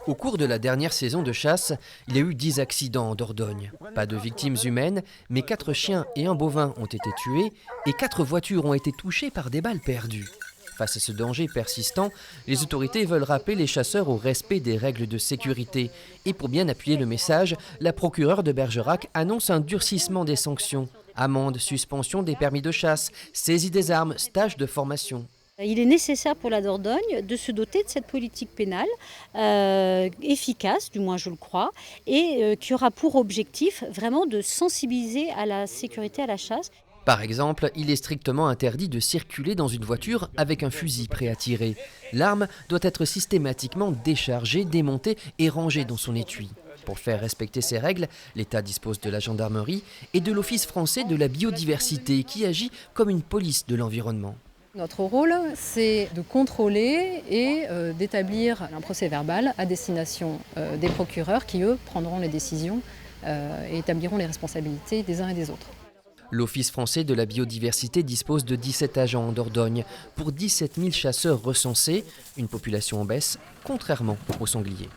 Au cours de la dernière saison de chasse, il y a eu 10 accidents en Dordogne. Pas de victimes humaines, mais 4 chiens et un bovin ont été tués et 4 voitures ont été touchées par des balles perdues. Face à ce danger persistant, les autorités veulent rappeler les chasseurs au respect des règles de sécurité. Et pour bien appuyer le message, la procureure de Bergerac annonce un durcissement des sanctions. Amende, suspension des permis de chasse, saisie des armes, stage de formation. Il est nécessaire pour la Dordogne de se doter de cette politique pénale efficace, du moins je le crois, et qui aura pour objectif vraiment de sensibiliser à la sécurité à la chasse. Par exemple, il est strictement interdit de circuler dans une voiture avec un fusil prêt à tirer. L'arme doit être systématiquement déchargée, démontée et rangée dans son étui. Pour faire respecter ces règles, l'État dispose de la gendarmerie et de l'Office français de la biodiversité qui agit comme une police de l'environnement. Notre rôle, c'est de contrôler et d'établir un procès-verbal à destination des procureurs qui, eux, prendront les décisions et établiront les responsabilités des uns et des autres. L'Office français de la biodiversité dispose de 17 agents en Dordogne pour 17 000 chasseurs recensés, une population en baisse, contrairement aux sangliers.